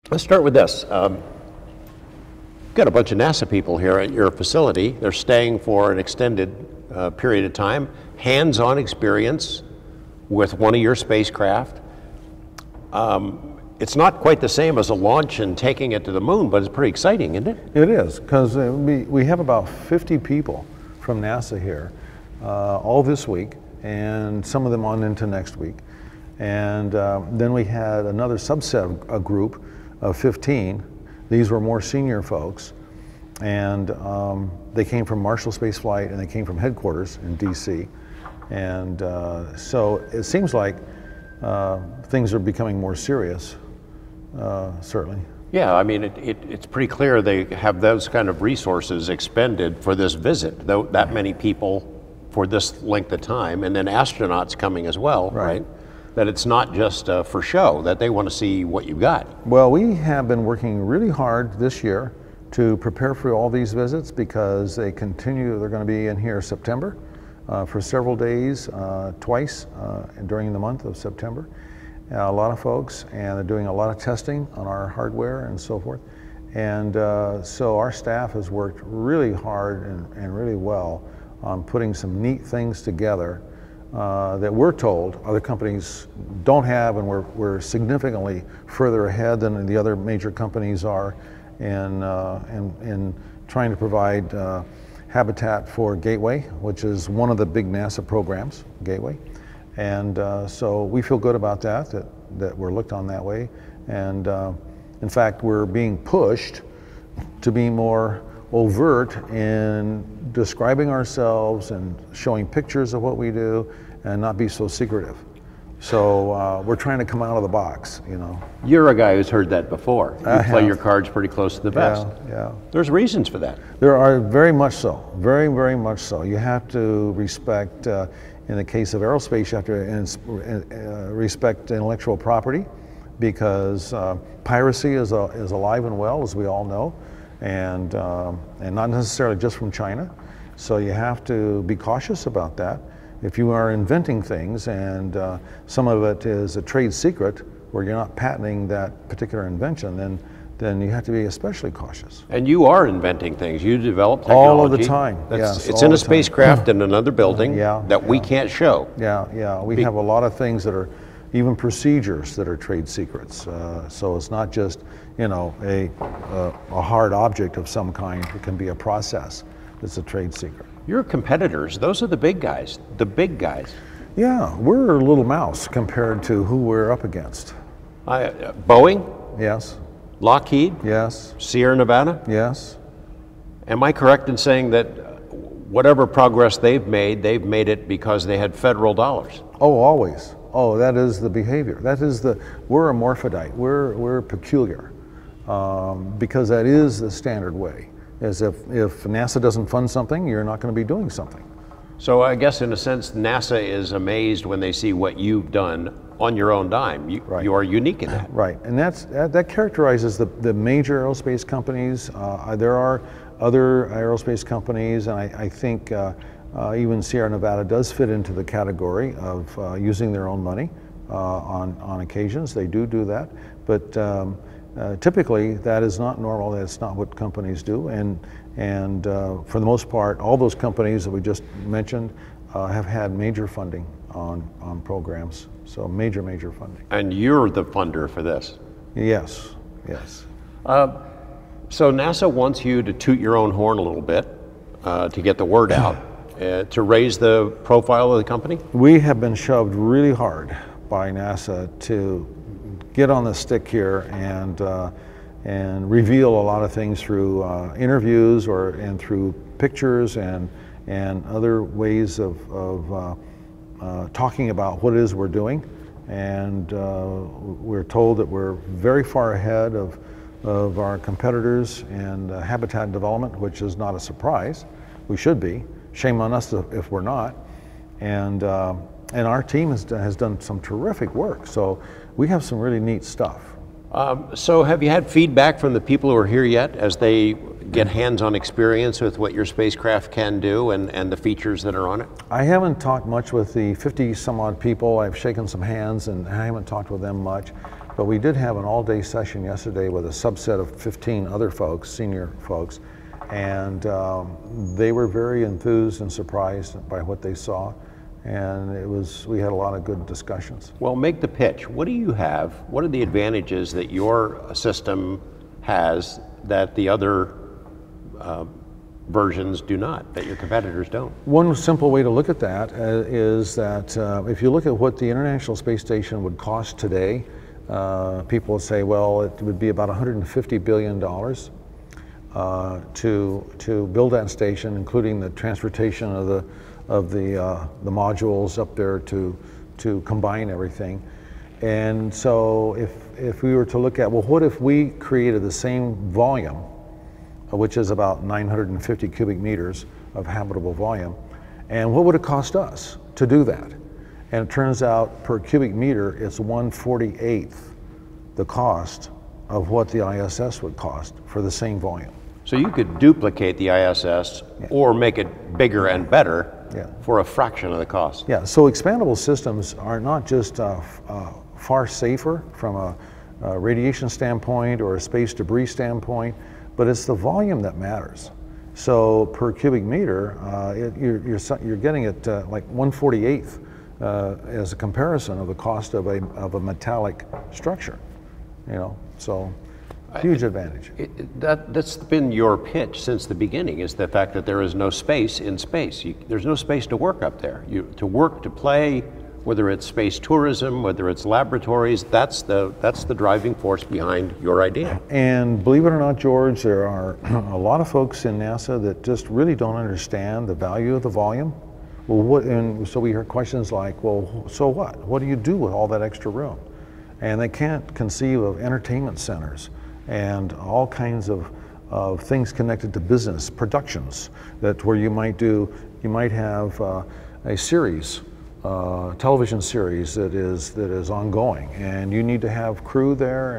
Let's start with this. Got a bunch of NASA people here at your facility. They're staying for an extended period of time, hands-on experience with one of your spacecraft. It's not quite the same as a launch and taking it to the moon, but it's pretty exciting, isn't it? It is, because we have about 50 people from NASA here all this week, and some of them on into next week. And then we had another subset, a group of 15. These were more senior folks, and they came from Marshall Space Flight, and they came from headquarters in DC. And so it seems like things are becoming more serious, certainly. Yeah, I mean, it's pretty clear they have those kind of resources expended for this visit, though that many people for this length of time, and then astronauts coming as well, right? That it's not just for show, that they want to see what you got. Well, we have been working really hard this year to prepare for all these visits because they continue. They're going to be in here September for several days, twice during the month of September. A lot of folks, and they're doing a lot of testing on our hardware and so forth. And so our staff has worked really hard and really well on putting some neat things together that we're told other companies don't have, and we're significantly further ahead than the other major companies are in trying to provide habitat for Gateway, which is one of the big NASA programs, Gateway. And so we feel good about that we're looked on that way. And in fact, we're being pushed to be more overt in describing ourselves and showing pictures of what we do and not be so secretive. So we're trying to come out of the box, you know. You're a guy who's heard that before. You play your cards pretty close to the vest. Yeah. There's reasons for that. There are very much so, very, very much so. You have to respect, in the case of aerospace, you have to respect intellectual property, because piracy is alive and well, as we all know, and not necessarily just from China. So you have to be cautious about that. If you are inventing things and some of it is a trade secret where you're not patenting that particular invention, then you have to be especially cautious. And you are inventing things. You develop technology. All of the time. Yes, it's in a spacecraft in another building that we can't show. Yeah. We have a lot of things that are even procedures that are trade secrets. So it's not just, you know, a hard object of some kind. It can be a process that's a trade secret. Your competitors, those are the big guys, the big guys. Yeah, we're a little mouse compared to who we're up against. Boeing? Yes. Lockheed? Yes. Sierra Nevada? Yes. Am I correct in saying that whatever progress they've made it because they had federal dollars? Oh, always. Oh, that is the behavior. We're hermaphrodite. We're peculiar because that is the standard way. Is if NASA doesn't fund something, you're not going to be doing something. So I guess in a sense, NASA is amazed when they see what you've done on your own dime. You are unique in that. Right, and that characterizes the major aerospace companies. There are other aerospace companies, and I think even Sierra Nevada does fit into the category of using their own money on occasions. They do that, but typically that is not normal. That's not what companies do, and for the most part, all those companies that we just mentioned have had major funding on programs. So major funding. And you're the funder for this? Yes. So NASA wants you to toot your own horn a little bit to get the word out, to raise the profile of the company? We have been shoved really hard by NASA to get on the stick here and reveal a lot of things through interviews and through pictures and other ways of talking about what it is we're doing. And we're told that we're very far ahead of our competitors in habitat development, which is not a surprise. We should be. Shame on us if we're not. And our team has done some terrific work. So we have some really neat stuff. So have you had feedback from the people who are here yet as they get hands-on experience with what your spacecraft can do and the features that are on it? I haven't talked much with the 50 some odd people. I've shaken some hands and I haven't talked with them much. But we did have an all-day session yesterday with a subset of 15 other folks, senior folks, and they were very enthused and surprised by what they saw. And we had a lot of good discussions. Well, make the pitch. What do you have? What are the advantages that your system has that the other versions do not, that your competitors don't? One simple way to look at that is that if you look at what the International Space Station would cost today, people would say, well, it would be about $150 billion to build that station, including the transportation of the modules up there to combine everything. And so if we were to look at, well, what if we created the same volume, which is about 950 cubic meters of habitable volume, and what would it cost us to do that? And it turns out per cubic meter, it's 1/48th the cost of what the ISS would cost for the same volume. So you could duplicate the ISS or make it bigger and better for a fraction of the cost. Yeah, so expandable systems are not just far safer from a radiation standpoint or a space debris standpoint, but it's the volume that matters. So per cubic meter, you're getting it like 1/48th as a comparison of the cost of a metallic structure. You know, so huge advantage. That's been your pitch since the beginning, is the fact that there is no space in space. There's no space to work up there. To work, to play, whether it's space tourism, whether it's laboratories, that's the driving force behind your idea. And believe it or not, George, there are a lot of folks in NASA that just really don't understand the value of the volume. Well, and so we hear questions like, well, so what? What do you do with all that extra room? And they can't conceive of entertainment centers and all kinds of things connected to business, productions, where you might have a series, television series that is ongoing, and you need to have crew there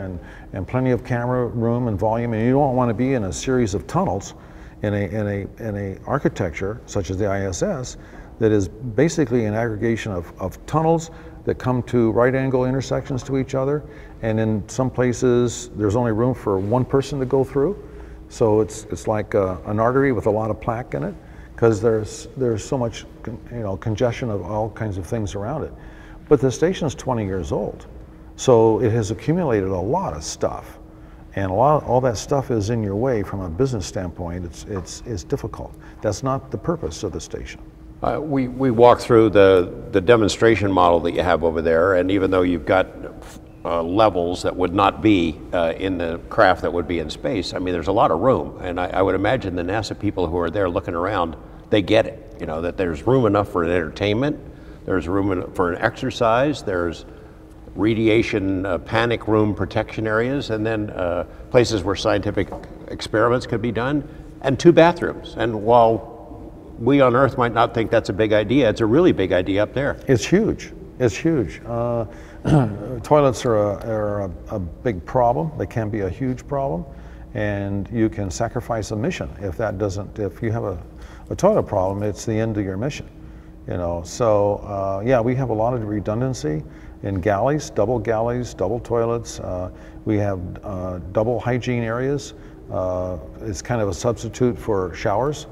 and plenty of camera room and volume, and you don't want to be in a series of tunnels in a architecture such as the ISS that is basically an aggregation of tunnels that come to right angle intersections to each other, and in some places there's only room for one person to go through. So it's like an artery with a lot of plaque in it, because there's so much congestion of all kinds of things around it. But the station's 20 years old, so it has accumulated a lot of stuff, and all that stuff is in your way from a business standpoint. It's difficult. That's not the purpose of the station. We walked through the demonstration model that you have over there, and even though you've got levels that would not be in the craft that would be in space, I mean, there's a lot of room, and I would imagine the NASA people who are there looking around, they get it, that there's room enough for an entertainment, there's room for an exercise, there's radiation panic room protection areas, and then places where scientific experiments could be done, and 2 bathrooms. And while we on Earth might not think that's a big idea, it's a really big idea up there. It's huge. It's huge. Toilets are a big problem. They can be a huge problem, and you can sacrifice a mission if you have a toilet problem. It's the end of your mission. So yeah, we have a lot of redundancy in galleys, double toilets. We have double hygiene areas. It's kind of a substitute for showers.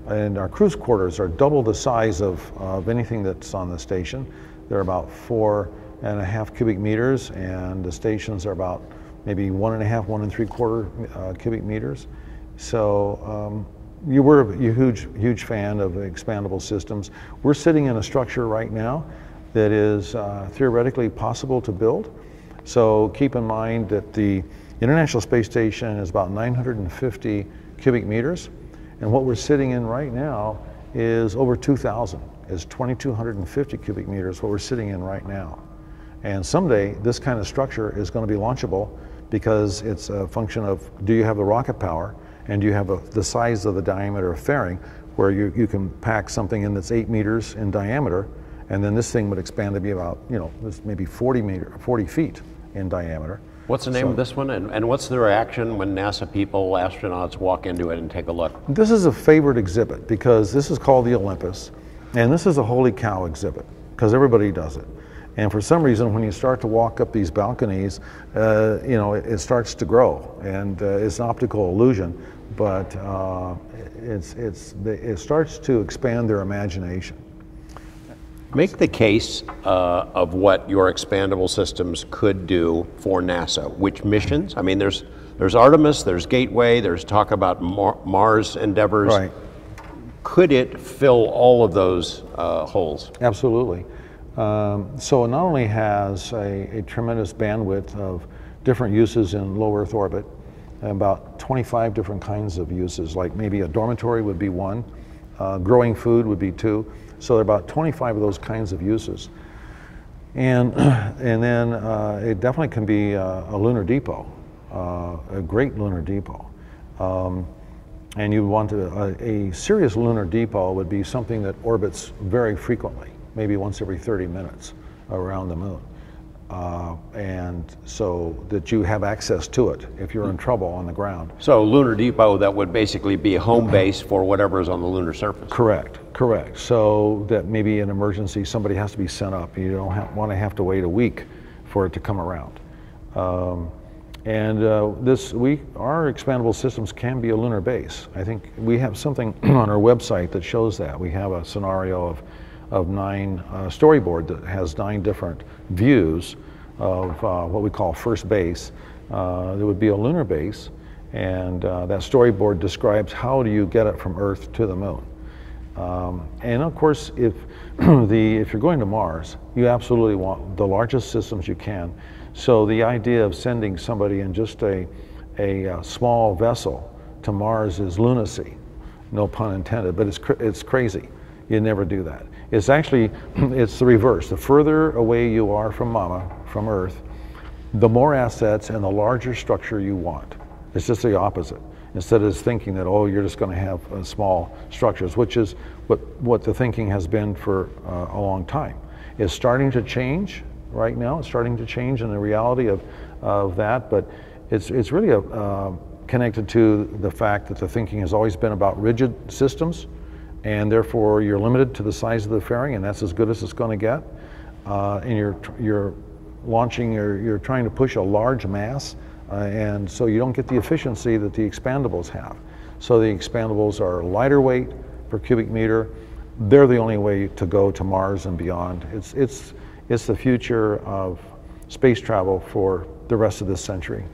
And our cruise quarters are double the size of anything that's on the station. They're about 4.5 cubic meters, and the stations are about maybe 1.5, 1 3/4 cubic meters. So you were a huge fan of expandable systems. We're sitting in a structure right now that is theoretically possible to build. So keep in mind that the International Space Station is about 950 cubic meters. And what we're sitting in right now is over 2,000. It's 2,250 cubic meters, what we're sitting in right now. And someday, this kind of structure is going to be launchable, because it's a function of, do you have the rocket power, and do you have the size of the diameter of fairing, where you can pack something in that's 8 meters in diameter, and then this thing would expand to be about, maybe 40 feet in diameter. What's the name of this one, and what's the reaction when NASA people, astronauts, walk into it and take a look? This is a favorite exhibit, because this is called the Olympus, and this is a holy cow exhibit, because everybody does it. And for some reason, when you start to walk up these balconies, it starts to grow, and it's an optical illusion, but it starts to expand their imagination. Make the case of what your expandable systems could do for NASA. Which missions? I mean, there's Artemis, there's Gateway, there's talk about Mars endeavors. Right. Could it fill all of those holes? Absolutely. So it not only has a tremendous bandwidth of different uses in low Earth orbit, about 25 different kinds of uses, like maybe a dormitory would be one, growing food would be two. So there are about 25 of those kinds of uses. And then it definitely can be a lunar depot, a great lunar depot. And you want a serious lunar depot would be something that orbits very frequently, maybe once every 30 minutes around the moon. And so that you have access to it if you're in trouble on the ground. So lunar depot, that would basically be a home base for whatever is on the lunar surface. Correct. So that maybe in emergency somebody has to be sent up. You don't want to have to wait a week for it to come around. Our expandable systems can be a lunar base. I think we have something on our website that shows that. We have a scenario of 9 storyboard that has 9 different views of what we call first base. There would be a lunar base, and that storyboard describes how do you get it from Earth to the moon. And of course, if you're going to Mars, you absolutely want the largest systems you can. So the idea of sending somebody in just a small vessel to Mars is lunacy, no pun intended, but it's crazy. You never do that. It's actually, it's the reverse. The further away you are from Mama, from Earth, the more assets and the larger structure you want. It's just the opposite. Instead of thinking that, oh, you're just going to have small structures, which is what the thinking has been for a long time. It's starting to change right now. It's starting to change in the reality of that, but it's really connected to the fact that the thinking has always been about rigid systems, and therefore you're limited to the size of the fairing, and that's as good as it's going to get. And you're launching, you're trying to push a large mass, and so you don't get the efficiency that the expandables have. So the expandables are lighter weight per cubic meter. They're the only way to go to Mars and beyond. It's the future of space travel for the rest of this century.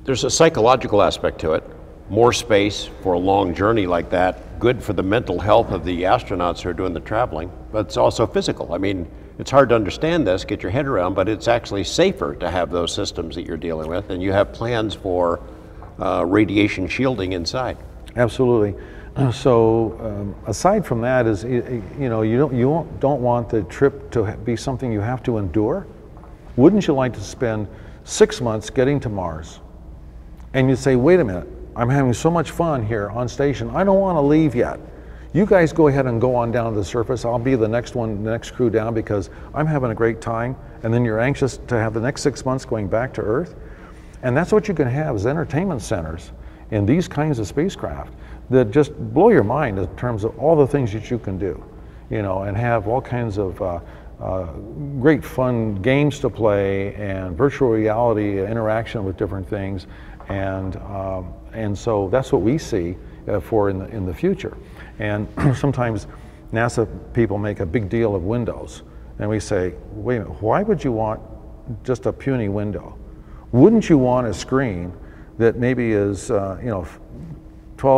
There's a psychological aspect to it. More space for a long journey like that, good for the mental health of the astronauts who are doing the traveling, but it's also physical. I mean, it's hard to understand this, get your head around, but it's actually safer to have those systems that you're dealing with, and you have plans for radiation shielding inside. Absolutely. So aside from that, is you don't want the trip to be something you have to endure. Wouldn't you like to spend 6 months getting to Mars, and you say, wait a minute, I'm having so much fun here on station, I don't want to leave yet. You guys go ahead and go on down to the surface. I'll be the next crew down because I'm having a great time. And then you're anxious to have the next 6 months going back to Earth. And that's what you can have as entertainment centers in these kinds of spacecraft that just blow your mind in terms of all the things that you can do, and have all kinds of great fun games to play and virtual reality interaction with different things. And so that's what we see for in the future. And sometimes NASA people make a big deal of windows, and we say, wait a minute, why would you want just a puny window? Wouldn't you want a screen that maybe is 12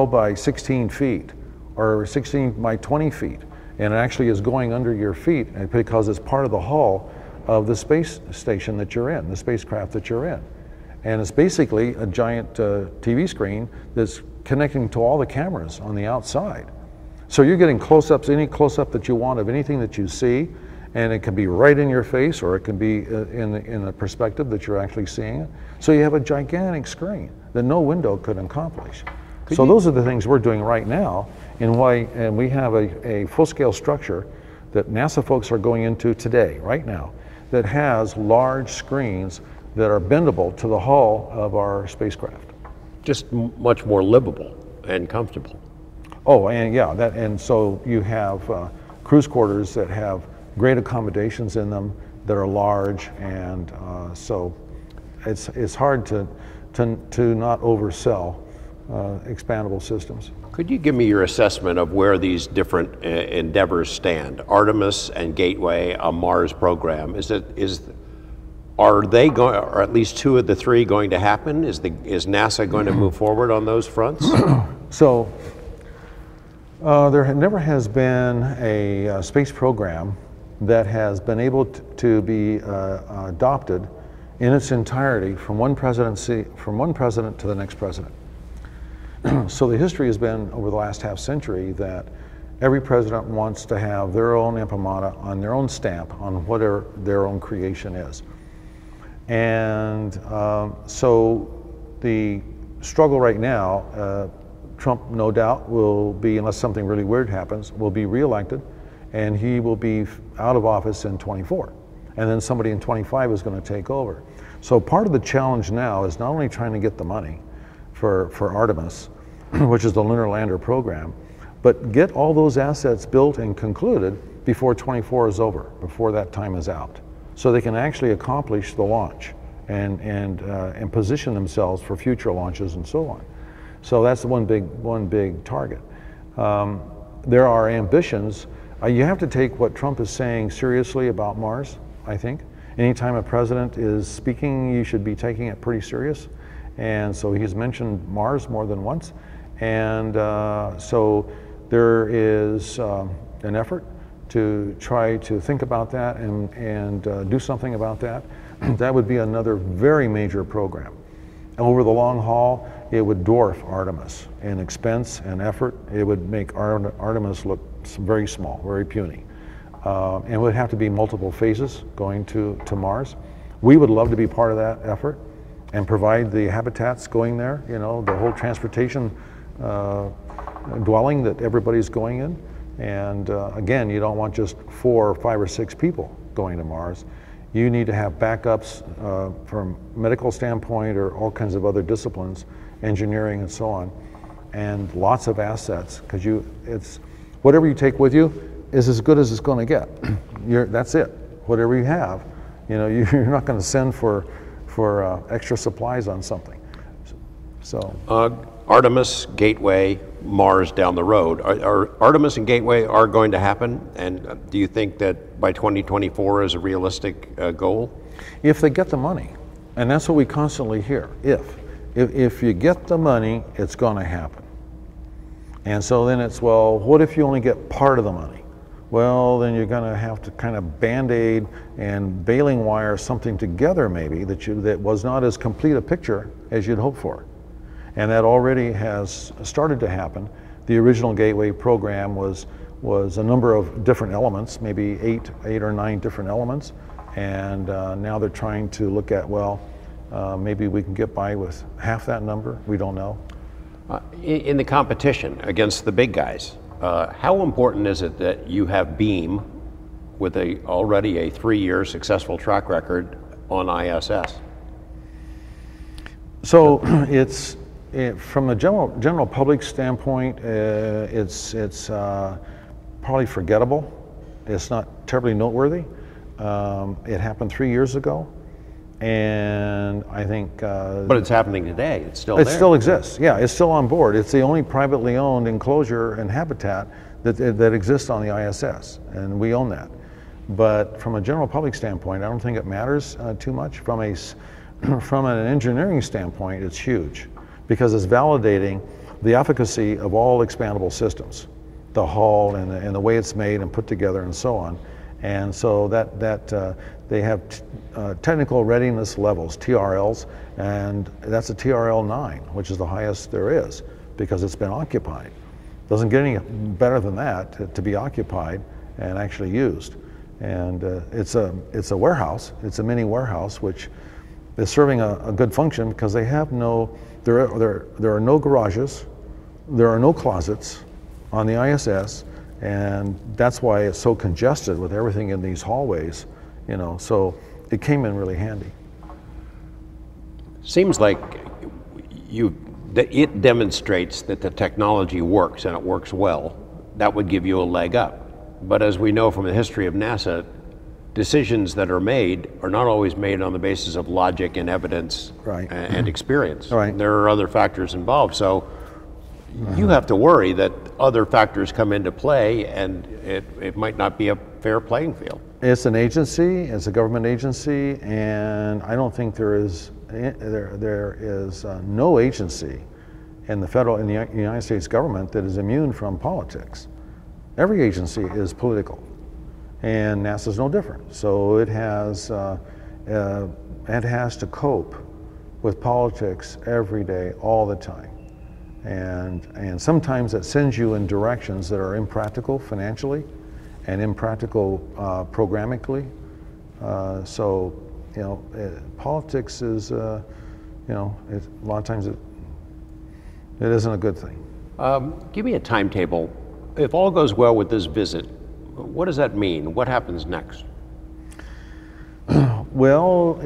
by 16 feet or 16 by 20 feet, and it actually is going under your feet because it's part of the hull of the space station that you're in, the spacecraft that you're in. And it's basically a giant TV screen that's connecting to all the cameras on the outside. So you're getting close-ups, any close-up that you want of anything that you see, and it can be right in your face, or it can be in the perspective that you're actually seeing it. So you have a gigantic screen that no window could accomplish. So those are the things we're doing right now, and we have a full-scale structure that NASA folks are going into today, right now, that has large screens that are bendable to the hull of our spacecraft. Just much more livable and comfortable. Oh, and yeah, and so you have cruise quarters that have great accommodations in them that are large, and so it's hard to not oversell expandable systems. Could you give me your assessment of where these different endeavors stand? Artemis and Gateway, a Mars program. Are they going, or at least two of the three, going to happen? Is NASA going to move forward on those fronts? So there never has been a space program that has been able to be adopted in its entirety from one president to the next president. So the history has been over the last half century that every president wants to have their own imprimata on their own stamp on whatever their own creation is. And so the struggle right now, Trump no doubt will be, unless something really weird happens, will be reelected, and he will be out of office in 24. And then somebody in 25 is going to take over. So part of the challenge now is not only trying to get the money for Artemis, which is the lunar lander program, but get all those assets built and concluded before 24 is over, before that time is out, so they can actually accomplish the launch and position themselves for future launches and so on. So that's one big target. There are ambitions. You have to take what Trump is saying seriously about Mars, I think. Anytime a president is speaking, you should be taking it pretty serious. And so he's mentioned Mars more than once. And so there is an effort to try to think about that and do something about that. That would be another very major program. Over the long haul, it would dwarf Artemis in expense and effort. It would make Artemis look very small, very puny. And it would have to be multiple phases going to Mars. We would love to be part of that effort and provide the habitats going there, you know, the whole transportation dwelling that everybody's going in. And again, you don't want just 4 or 5 or 6 people going to Mars. You need to have backups from medical standpoint or all kinds of other disciplines, engineering and so on, and lots of assets, because it's whatever you take with you is as good as it's going to get. That's it. Whatever you have, you know, you're not going to send for extra supplies on something. So Artemis, Gateway, Mars down the road. Are Artemis and Gateway are going to happen? And do you think that by 2024 is a realistic goal? If they get the money, and that's what we constantly hear. If you get the money, it's going to happen. And so then it's, well, what if you only get part of the money? Well, then you're going to have to kind of band-aid and baling wire something together maybe that was not as complete a picture as you'd hoped for. And that already has started to happen. The original Gateway program was a number of different elements, maybe eight or 9 different elements. And now they're trying to look at, well, maybe we can get by with half that number. We don't know. In the competition against the big guys, how important is it that you have Beam with already a 3-year successful track record on ISS? So from a general public standpoint, it's probably forgettable. It's not terribly noteworthy. It happened 3 years ago, and I think. But it's happening today. It's still there. It still exists. Yeah, it's still on board. It's the only privately owned enclosure and habitat that exists on the ISS, and we own that. But from a general public standpoint, I don't think it matters too much. From an engineering standpoint, it's huge, because it's validating the efficacy of all expandable systems, the hull and the way it's made and put together and so on. And so that they have technical readiness levels, TRLs, and that's a TRL 9, which is the highest there is, because it's been occupied. Doesn't get any better than that to be occupied and actually used. And it's a warehouse. It's a mini warehouse, which is serving a good function, because they have there are no garages, there are no closets on the ISS, and that's why it's so congested with everything in these hallways, you know. So it came in really handy. Seems like it demonstrates that the technology works, and it works well. That would give you a leg up. But as we know from the history of NASA, decisions that are made are not always made on the basis of logic and evidence Right. and experience. Right. There are other factors involved. So you have to worry that other factors come into play and it might not be a fair playing field. It's an agency, it's a government agency, and I don't think there is no agency in the United States government that is immune from politics. Every agency is political, and NASA's no different. So it has to cope with politics every day, all the time. And sometimes it sends you in directions that are impractical financially and impractical programmatically. So, politics is, a lot of times it isn't a good thing. Give me a timetable. If all goes well with this visit, what does that mean? What happens next? Well,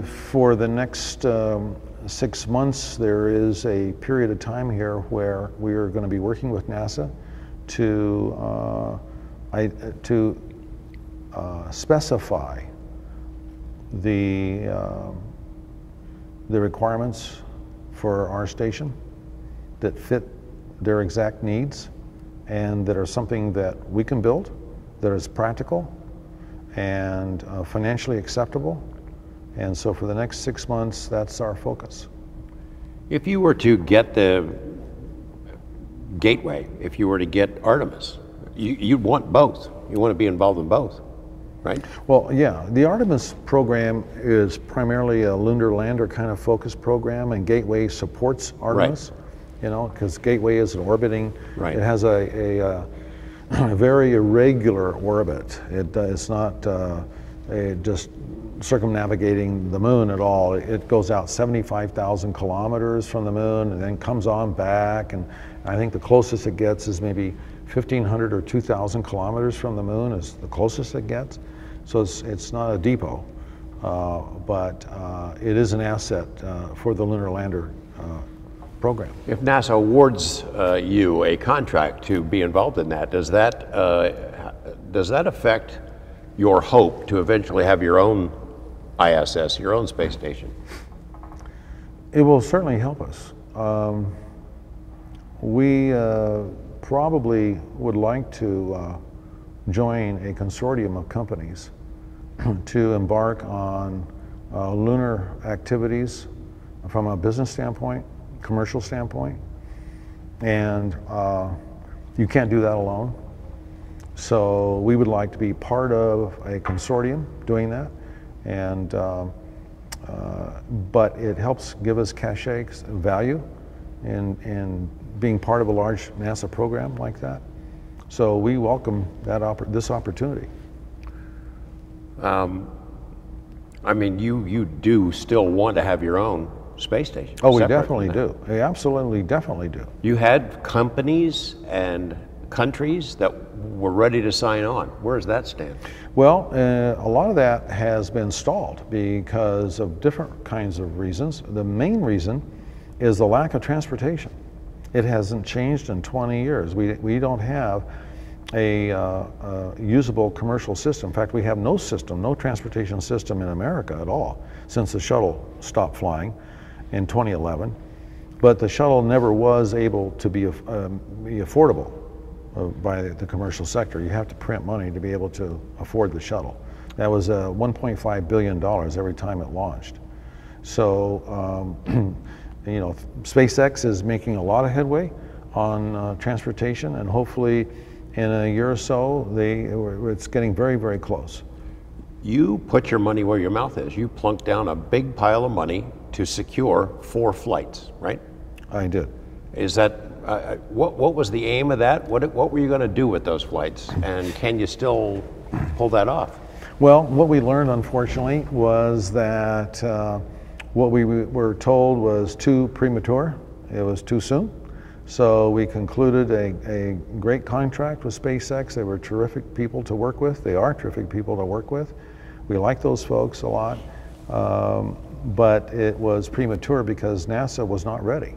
for the next 6 months, there is a period of time here where we are going to be working with NASA to specify the requirements for our station that fit their exact needs and that are something that we can build, that is practical and financially acceptable. And so for the next 6 months, that's our focus. If you were to get the Gateway, if you were to get Artemis, you'd want both. You want to be involved in both, right? Well, yeah, the Artemis program is primarily a lunar lander kind of focused program, and Gateway supports Artemis, because Gateway is an orbiting, it has a very irregular orbit. It's not just circumnavigating the moon at all. It goes out 75,000 kilometers from the moon and then comes on back, and I think the closest it gets is maybe 1,500 or 2,000 kilometers from the moon is the closest it gets. So it's not a depot, but it is an asset for the lunar lander program. If NASA awards you a contract to be involved in that, does that affect your hope to eventually have your own ISS, your own space station? It will certainly help us. We probably would like to join a consortium of companies to embark on lunar activities from a business standpoint, commercial standpoint, and you can't do that alone. So we would like to be part of a consortium doing that, and but it helps give us cachet value in being part of a large NASA program like that. So we welcome this opportunity. I mean, you do still want to have your own space station. Oh, we definitely do. We absolutely, definitely do. You had companies and countries that were ready to sign on. Where does that stand? Well, a lot of that has been stalled because of different kinds of reasons. The main reason is the lack of transportation. It hasn't changed in 20 years. We don't have a usable commercial system. In fact, we have no transportation system in America at all since the shuttle stopped flying in 2011. But the shuttle never was able to be affordable by the commercial sector. You have to print money to be able to afford the shuttle. That was $1.5 billion every time it launched. So, SpaceX is making a lot of headway on transportation, and hopefully in a year or so, it's getting very, very close. You put your money where your mouth is. You plunked down a big pile of money to secure 4 flights, right? I did. Is that, what was the aim of that? What were you going to do with those flights? And can you still pull that off? Well, what we learned, unfortunately, was that what we were told was too premature. It was too soon. So we concluded a great contract with SpaceX. They were terrific people to work with. They are terrific people to work with. We like those folks a lot. But it was premature because NASA was not ready.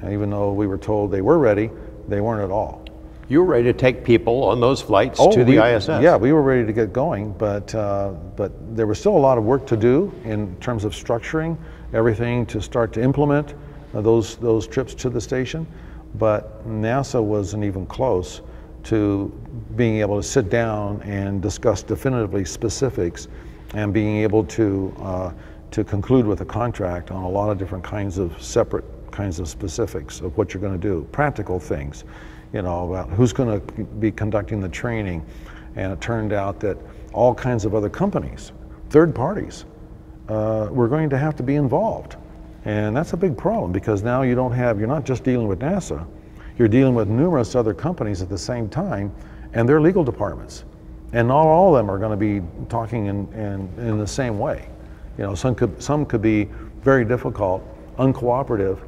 And even though we were told they were ready, they weren't at all. You were ready to take people on those flights to the ISS. Yeah, we were ready to get going, but there was still a lot of work to do in terms of structuring everything to start to implement those trips to the station. But NASA wasn't even close to being able to sit down and discuss definitively specifics and being able to conclude with a contract on a lot of different kinds of separate kinds of specifics of what you're going to do, practical things, you know, about who's going to be conducting the training. And it turned out that all kinds of other companies, third parties, were going to have to be involved. And that's a big problem, because now you're not just dealing with NASA, you're dealing with numerous other companies at the same time and their legal departments. And not all of them are going to be talking in the same way. You know, some could be very difficult, uncooperative,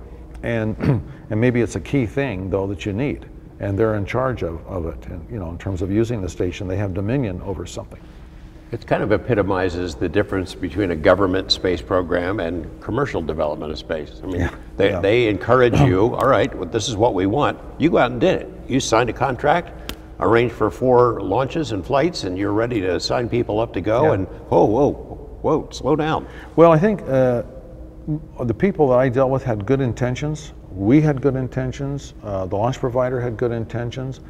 and maybe it's a key thing though that you need, and they're in charge of it. And, you know, in terms of using the station, they have dominion over something. It kind of epitomizes the difference between a government space program and commercial development of space. I mean, they encourage you, all right, well, this is what we want. You go out and did it. You signed a contract, arranged for 4 launches and flights, and you're ready to sign people up to go, and whoa, slow down. Well, I think the people that I dealt with had good intentions. We had good intentions. The launch provider had good intentions,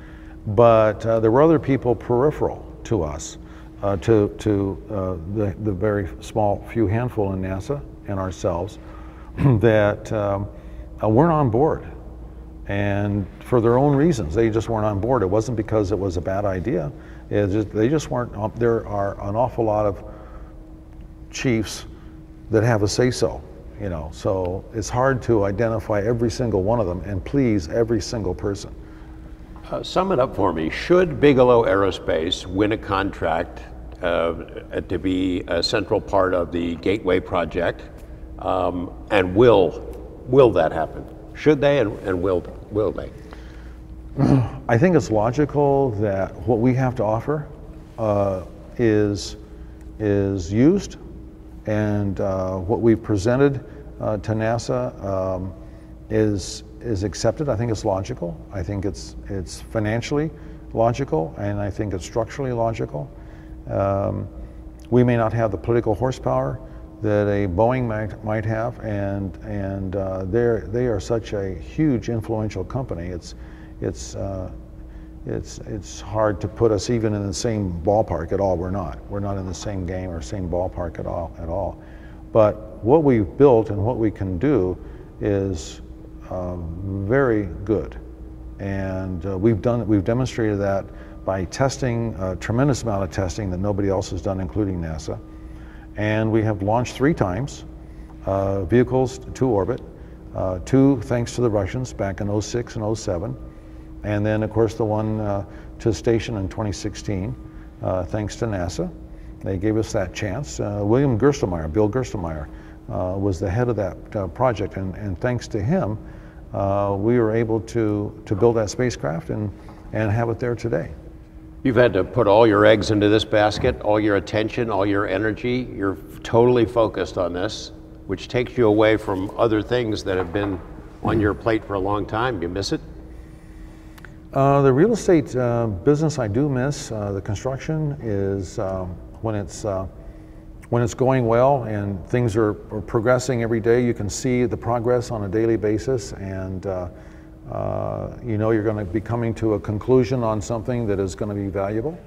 but there were other people peripheral to us. To the very small few handful in NASA and ourselves that weren't on board, and for their own reasons, they just weren't on board. It wasn't because it was a bad idea. They just weren't. There are an awful lot of chiefs that have a say-so, you know. So it's hard to identify every single one of them and please every single person. Sum it up for me. Should Bigelow Aerospace win a contract to be a central part of the Gateway project, and will that happen? Should they, and will they? I think it's logical that what we have to offer is used, and what we've presented to NASA is accepted. I think it's logical. I think it's financially logical, and I think it's structurally logical. We may not have the political horsepower that a Boeing might have, and they are such a huge influential company. It's hard to put us even in the same ballpark at all. We're not in the same game or same ballpark at all. But what we've built and what we can do is very good, and we've demonstrated that by testing, a tremendous amount of testing that nobody else has done, including NASA. And we have launched 3 times vehicles to orbit, 2 thanks to the Russians back in 06 and 07, and then of course the one to station in 2016, thanks to NASA. They gave us that chance. Bill Gerstenmaier, was the head of that project, and thanks to him, we were able to build that spacecraft and have it there today. You've had to put all your eggs into this basket, all your attention, all your energy. You're totally focused on this, which takes you away from other things that have been on your plate for a long time. You miss it? The real estate business I do miss. The construction is when it's going well and things are progressing every day. You can see the progress on a daily basis, and you know you're going to be coming to a conclusion on something that is going to be valuable.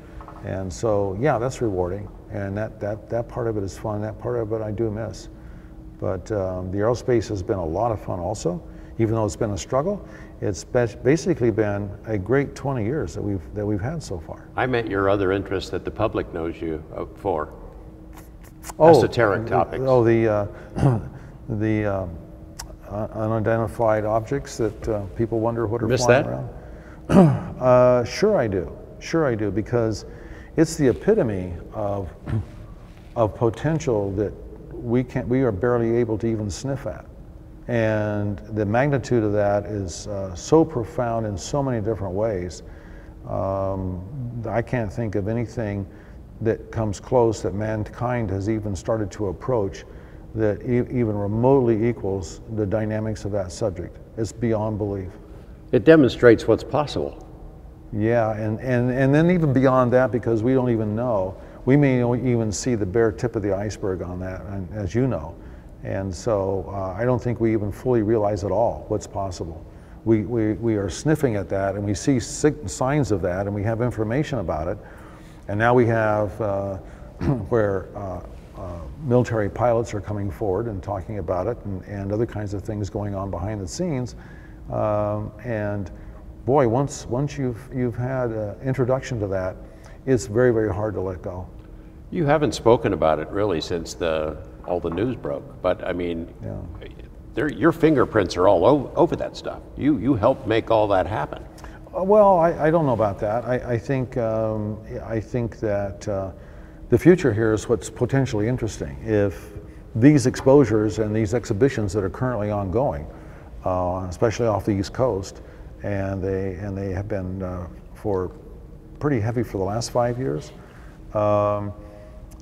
And so, yeah, that's rewarding, and that part of it is fun. That part of it I do miss. But the aerospace has been a lot of fun also, even though it's been a struggle. It's basically been a great 20 years that we've had so far. I meant your other interest that the public knows you for. Esoteric topics. The unidentified objects that people wonder what are flying around. Sure I do, because it's the epitome of potential that we are barely able to even sniff at. And the magnitude of that is so profound in so many different ways. I can't think of anything that comes close that mankind has even started to approach that even remotely equals the dynamics of that subject. It's beyond belief. It demonstrates what's possible. Yeah, and then even beyond that, because we don't even know, we may even see the bare tip of the iceberg on that, as you know. And so I don't think we even fully realize at all what's possible. We are sniffing at that, and we see signs of that, and we have information about it. And now we have where military pilots are coming forward and talking about it, and other kinds of things going on behind the scenes. And boy, once you've had an introduction to that, it's very, very hard to let go. You haven't spoken about it really since all the news broke, but I mean, yeah. Your fingerprints are all over that stuff. You helped make all that happen. Well, I don't know about that. I think that the future here is what's potentially interesting. If these exposures and these exhibitions that are currently ongoing, especially off the East Coast, and they have been for pretty heavy for the last 5 years.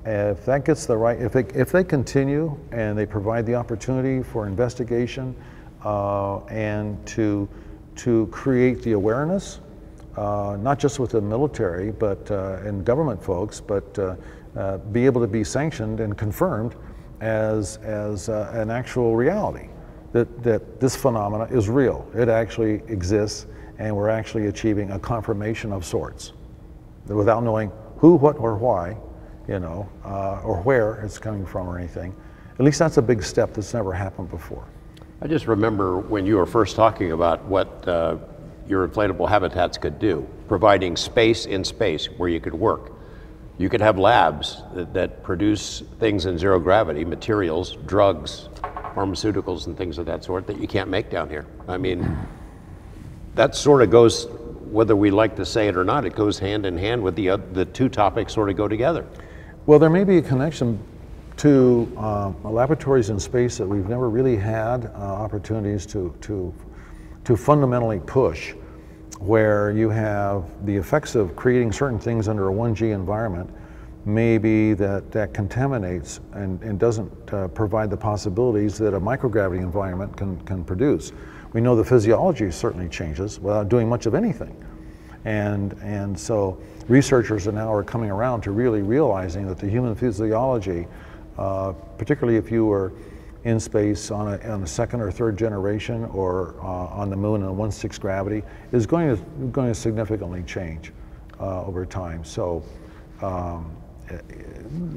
If that gets the right, if they continue and they provide the opportunity for investigation and to create the awareness, not just with the military, but and government folks, but be able to be sanctioned and confirmed as an actual reality. That this phenomena is real. It actually exists, and we're actually achieving a confirmation of sorts, without knowing who, what, or why, you know, or where it's coming from or anything. At least that's a big step that's never happened before. I just remember when you were first talking about what your inflatable habitats could do, providing space in space where you could work. You could have labs that produce things in zero gravity, materials, drugs, pharmaceuticals and things of that sort that you can't make down here. I mean, that sort of goes, whether we like to say it or not, it goes hand in hand with the two topics sort of go together. Well, there may be a connection to laboratories in space that we've never really had opportunities to fundamentally push, where you have the effects of creating certain things under a 1G environment, maybe that contaminates and doesn't provide the possibilities that a microgravity environment can produce. We know the physiology certainly changes without doing much of anything. And so researchers now are coming around to really realizing that the human physiology, particularly if you were in space on a second or third generation or on the moon in a 1/6 gravity, is going to significantly change over time. So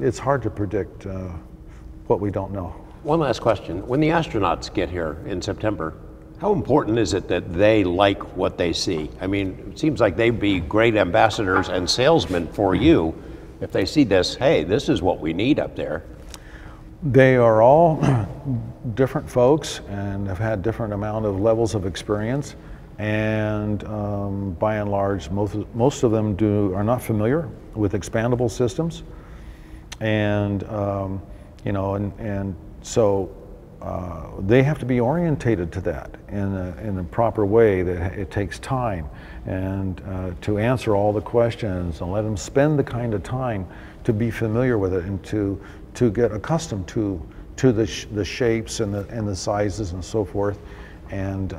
it's hard to predict what we don't know. One last question. When the astronauts get here in September, how important is it that they like what they see? I mean, it seems like they'd be great ambassadors and salesmen for you if they see this, hey, this is what we need up there. They are all different folks and have had different amount of levels of experience, and by and large, most of them are not familiar with expandable systems, and you know, and so they have to be orientated to that in a proper way. That it takes time, and to answer all the questions and let them spend the kind of time to be familiar with it and to get accustomed to the shapes and the sizes and so forth. And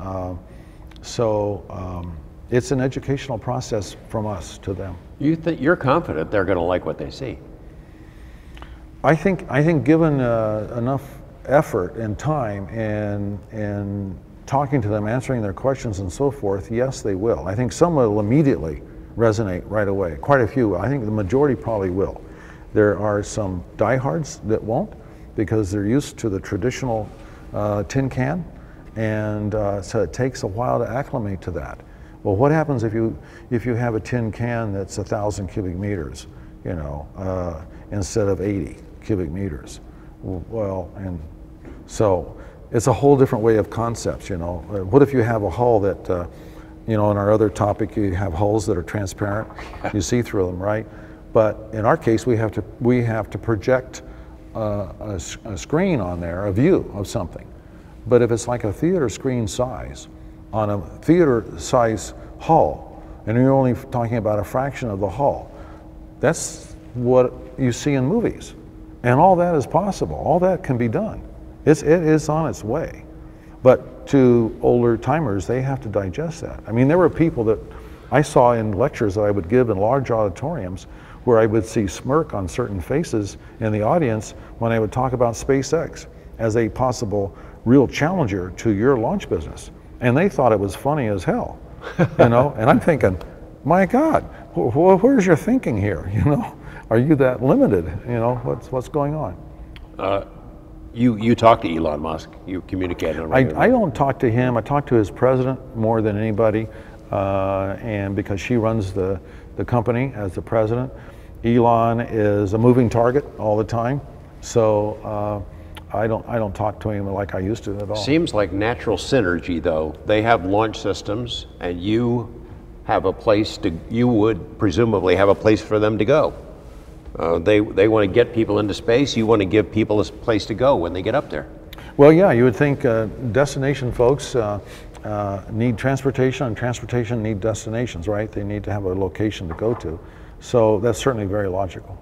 so it's an educational process from us to them. You're confident they're going to like what they see? I think given enough effort and time and talking to them, answering their questions and so forth, yes, they will. I think some will immediately resonate right away. Quite a few. I think the majority probably will. There are some diehards that won't, because they're used to the traditional tin can, and so it takes a while to acclimate to that. Well, what happens if you have a tin can that's 1,000 cubic meters, you know, instead of 80 cubic meters? Well, and so it's a whole different way of concepts, you know. What if you have a hull that, you know, in our other topic, you have hulls that are transparent, you see through them, right? But in our case, we have to project a screen on there, a view of something. But if it's like a theater screen size on a theater size hull, and you're only talking about a fraction of the hull, that's what you see in movies. And all that is possible. All that can be done. It is on its way. But to older timers, they have to digest that. I mean, there were people that I saw in lectures that I would give in large auditoriums where I would see smirk on certain faces in the audience when I would talk about SpaceX as a possible real challenger to your launch business. And they thought it was funny as hell, you know? And I'm thinking, my God, where's your thinking here, you know? Are you that limited, you know? What's going on? You talk to Elon Musk, you communicate on a regular I don't talk to him. I talk to his president more than anybody, and because she runs the company as the president. Elon is a moving target all the time, so I don't talk to him like I used to at all. Seems like natural synergy, though. They have launch systems, and you have a place to. You would presumably have a place for them to go. They want to get people into space. You want to give people a place to go when they get up there. Well, yeah, you would think destination folks need transportation, and transportation need destinations, right? They need to have a location to go to. So that's certainly very logical.